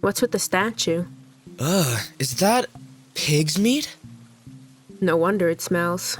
What's with the statue? Is that pig's meat? No wonder it smells.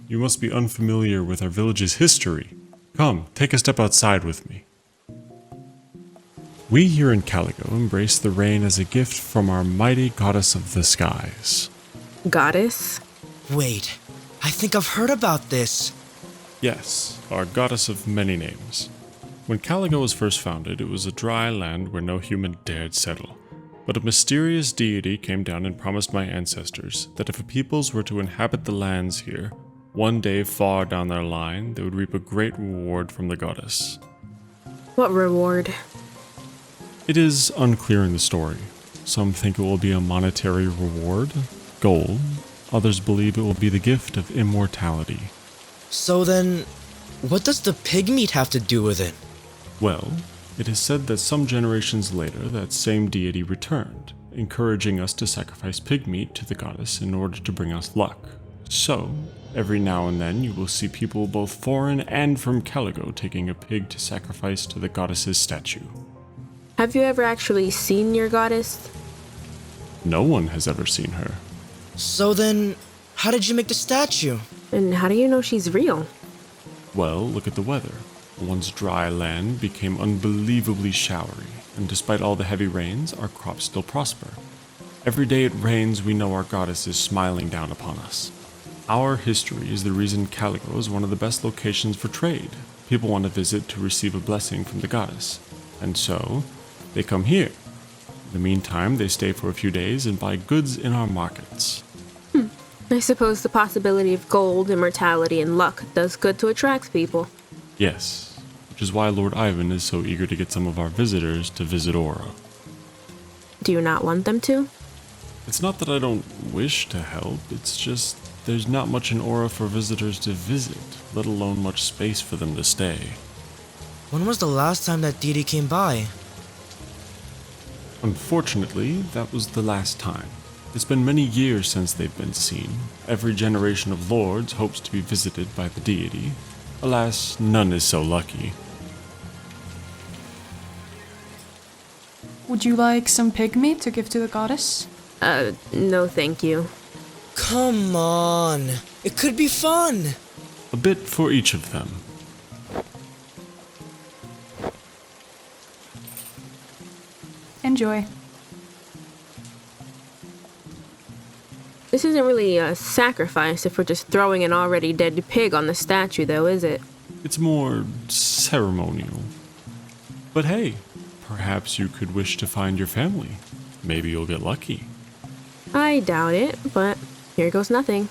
You must be unfamiliar with our village's history. Come, take a step outside with me. We here in Caligo embrace the rain as a gift from our mighty goddess of the skies. Goddess? Wait, I think I've heard about this. Yes, our goddess of many names. When Caligo was first founded, it was a dry land where no human dared settle. But a mysterious deity came down and promised my ancestors that if a peoples were to inhabit the lands here, one day far down their line, they would reap a great reward from the goddess. What reward? It is unclear in the story. Some think it will be a monetary reward, gold. Others believe it will be the gift of immortality. So then, what does the pig meat have to do with it? Well, it is said that some generations later that same deity returned, encouraging us to sacrifice pig meat to the goddess in order to bring us luck. So, every now and then you will see people both foreign and from Caligo taking a pig to sacrifice to the goddess's statue. Have you ever actually seen your goddess? No one has ever seen her. So then, how did you make the statue? And how do you know she's real? Well, look at the weather. Once dry land became unbelievably showery, and despite all the heavy rains, our crops still prosper. Every day it rains, we know our goddess is smiling down upon us. Our history is the reason Caligo is one of the best locations for trade. People want to visit to receive a blessing from the goddess. And so, they come here. In the meantime, they stay for a few days and buy goods in our markets. I suppose the possibility of gold, immortality, and luck does good to attract people. Yes, which is why Lord Ivan is so eager to get some of our visitors to visit Aura. Do you not want them to? It's not that I don't wish to help, it's just there's not much in Aura for visitors to visit, let alone much space for them to stay. When was the last time that deity came by? Unfortunately, that was the last time. It's been many years since they've been seen. Every generation of lords hopes to be visited by the deity. Alas, none is so lucky. Would you like some pig meat to give to the goddess? No thank you. Come on, it could be fun. A bit for each of them. Enjoy. This isn't really a sacrifice if we're just throwing an already dead pig on the statue, though, is it? It's more ceremonial. But hey, perhaps you could wish to find your family. Maybe you'll get lucky. I doubt it, but here goes nothing.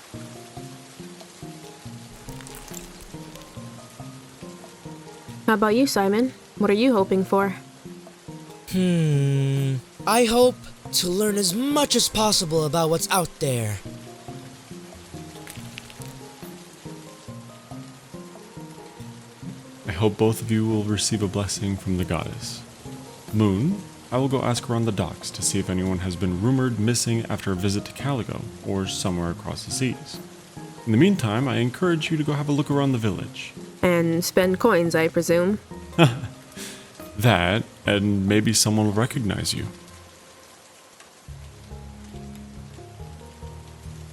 How about you, Simon? What are you hoping for? I hope to learn as much as possible about what's out there. I hope both of you will receive a blessing from the goddess. Moon, I will go ask around the docks to see if anyone has been rumored missing after a visit to Caligo or somewhere across the seas. In the meantime, I encourage you to go have a look around the village. And spend coins, I presume. That, and maybe someone will recognize you.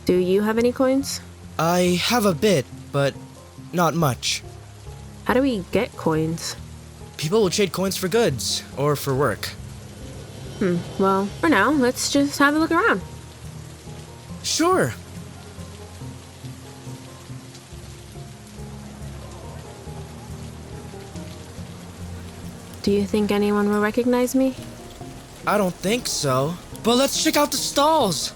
Do you have any coins? I have a bit, but not much. How do we get coins? People will trade coins for goods, or for work. Well, for now, let's just have a look around. Sure. Do you think anyone will recognize me? I don't think so. But let's check out the stalls.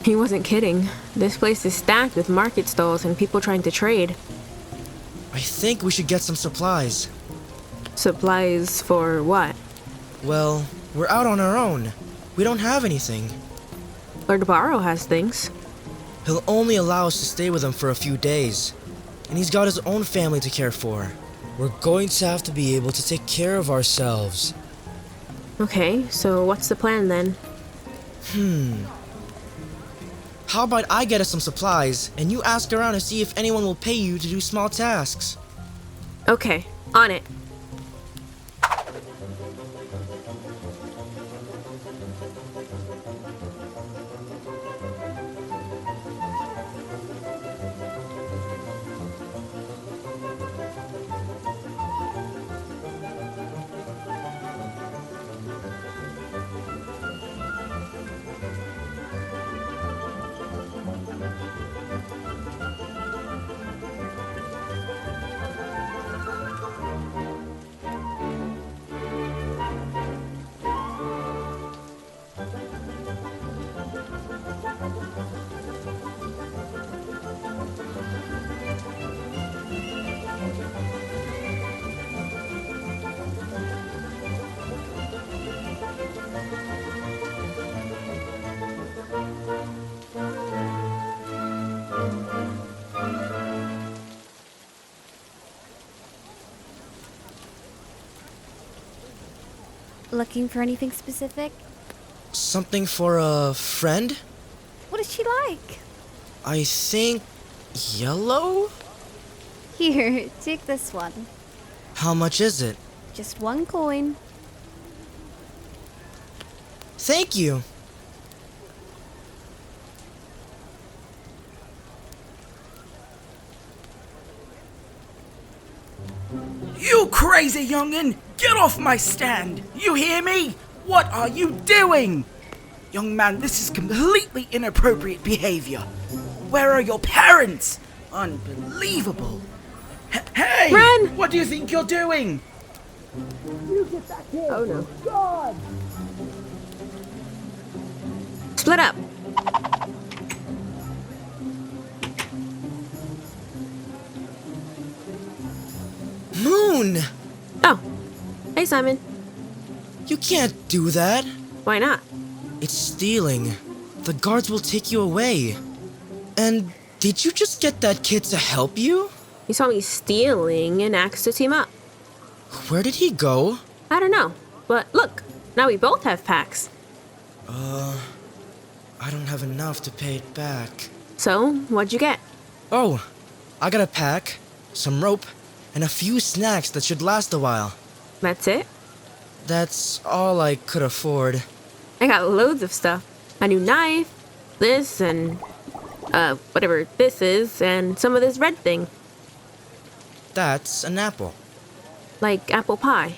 He wasn't kidding. This place is stacked with market stalls and people trying to trade. I think we should get some supplies. Supplies for what? Well, we're out on our own. We don't have anything. Lord Barrow has things. He'll only allow us to stay with him for a few days. And he's got his own family to care for. We're going to have to be able to take care of ourselves. Okay, so what's the plan then? How about I get us some supplies, and you ask around to see if anyone will pay you to do small tasks? Okay, on it. Looking for anything specific? Something for a friend? What is she like? I think yellow? Here, take this one. How much is it? Just 1 coin. Thank you. You crazy youngin! Get off my stand! You hear me? What are you doing? Young man, this is completely inappropriate behavior. Where are your parents? Unbelievable. Hey! Run! What do you think you're doing? Oh no. Split up. Moon! Oh. Hey, Simon. You can't do that. Why not? It's stealing. The guards will take you away. And did you just get that kid to help you? He saw me stealing and asked to team up. Where did he go? I don't know. But look, now we both have packs. I don't have enough to pay it back. So, what'd you get? Oh, I got a pack, some rope, and a few snacks that should last a while. That's it? That's all I could afford. I got loads of stuff. A new knife, this, and, whatever this is, and some of this red thing. That's an apple. Like apple pie.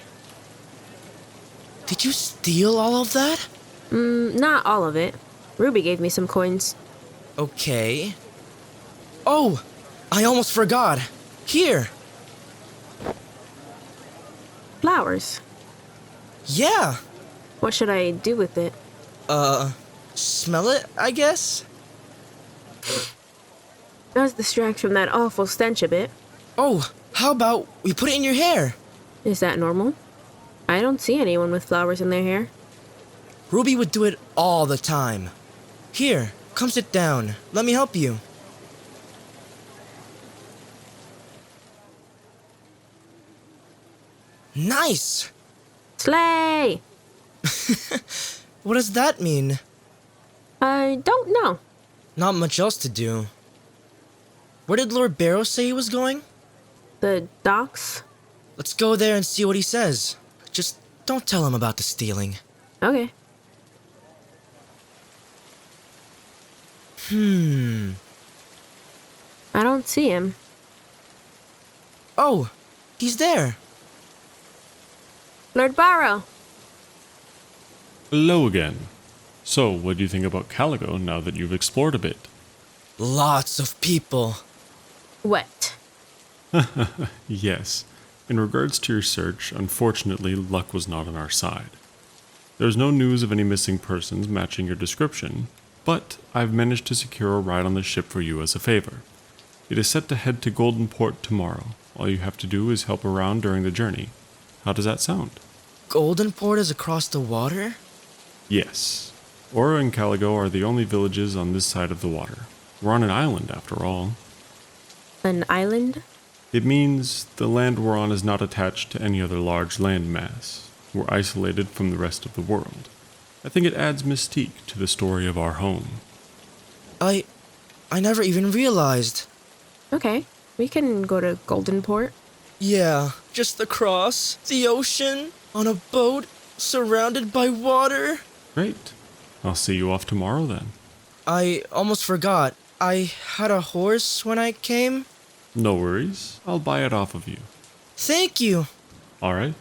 Did you steal all of that? Not all of it. Ruby gave me some coins. Okay. Oh, I almost forgot. Here. Flowers. Yeah. What should I do with it? Smell it, I guess? Does distract from that awful stench a bit. Oh, how about we put it in your hair? Is that normal? I don't see anyone with flowers in their hair. Ruby would do it all the time. Here, come sit down. Let me help you. Nice! Slay! What does that mean? I don't know. Not much else to do. Where did Lord Barrow say he was going? The docks? Let's go there and see what he says. Just don't tell him about the stealing. Okay. I don't see him. Oh, he's there. Lord Barrow! Hello again. So, what do you think about Caligo now that you've explored a bit? Lots of people. Wet. Yes. In regards to your search, unfortunately, luck was not on our side. There's no news of any missing persons matching your description, but I've managed to secure a ride on the ship for you as a favor. It is set to head to Golden Port tomorrow. All you have to do is help around during the journey. How does that sound? Golden Port is across the water? Yes. Aura and Caligo are the only villages on this side of the water. We're on an island, after all. An island? It means the land we're on is not attached to any other large land mass. We're isolated from the rest of the world. I think it adds mystique to the story of our home. I never even realized. Okay, we can go to Golden Port. Yeah, just across the ocean, on a boat, surrounded by water. Great. I'll see you off tomorrow then. I almost forgot. I had a horse when I came. No worries. I'll buy it off of you. Thank you. All right.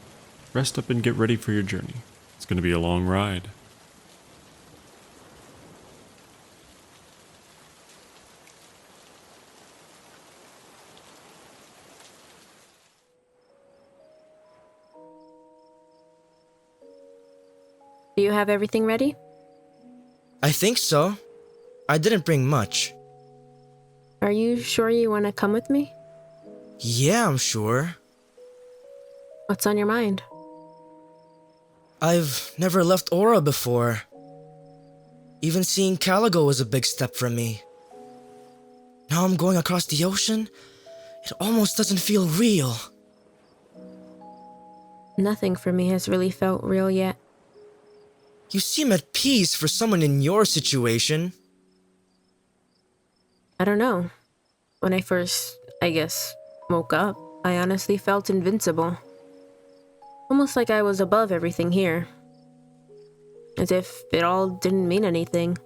Rest up and get ready for your journey. It's going to be a long ride. Do you have everything ready? I think so. I didn't bring much. Are you sure you want to come with me? Yeah, I'm sure. What's on your mind? I've never left Aura before. Even seeing Caligo was a big step for me. Now I'm going across the ocean. It almost doesn't feel real. Nothing for me has really felt real yet. You seem at peace for someone in your situation. I don't know. When I first, woke up, I honestly felt invincible. Almost like I was above everything here. As if it all didn't mean anything.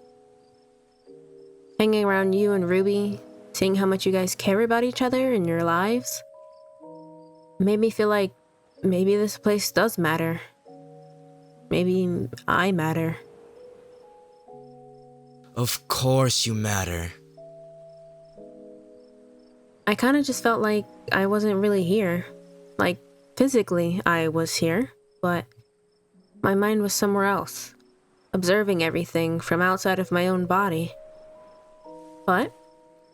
Hanging around you and Ruby, seeing how much you guys care about each other and your lives, made me feel like maybe this place does matter. Maybe I matter. Of course you matter. I kind of just felt like I wasn't really here. Like, physically I was here, but my mind was somewhere else, observing everything from outside of my own body. But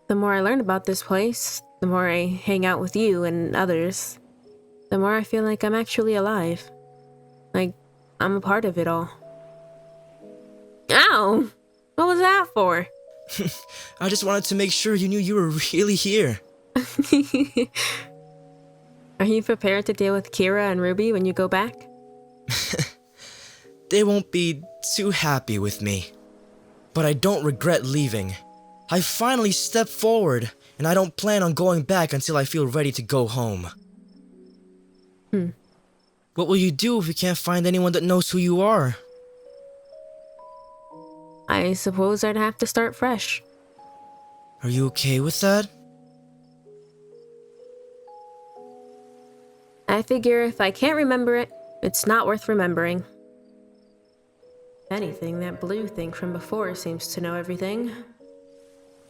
the more I learn about this place, the more I hang out with you and others, the more I feel like I'm actually alive. Like, I'm a part of it all. Ow! What was that for? I just wanted to make sure you knew you were really here. Are you prepared to deal with Kira and Ruby when you go back? They won't be too happy with me. But I don't regret leaving. I finally stepped forward, and I don't plan on going back until I feel ready to go home. What will you do if you can't find anyone that knows who you are? I suppose I'd have to start fresh. Are you okay with that? I figure if I can't remember it, it's not worth remembering. If anything, that blue thing from before seems to know everything.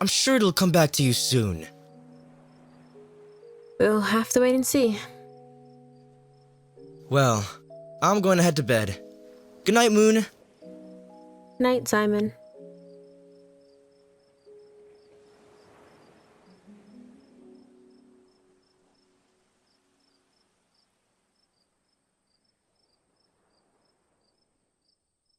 I'm sure it'll come back to you soon. We'll have to wait and see. Well, I'm going to head to bed. Good night, Moon. Night, Simon.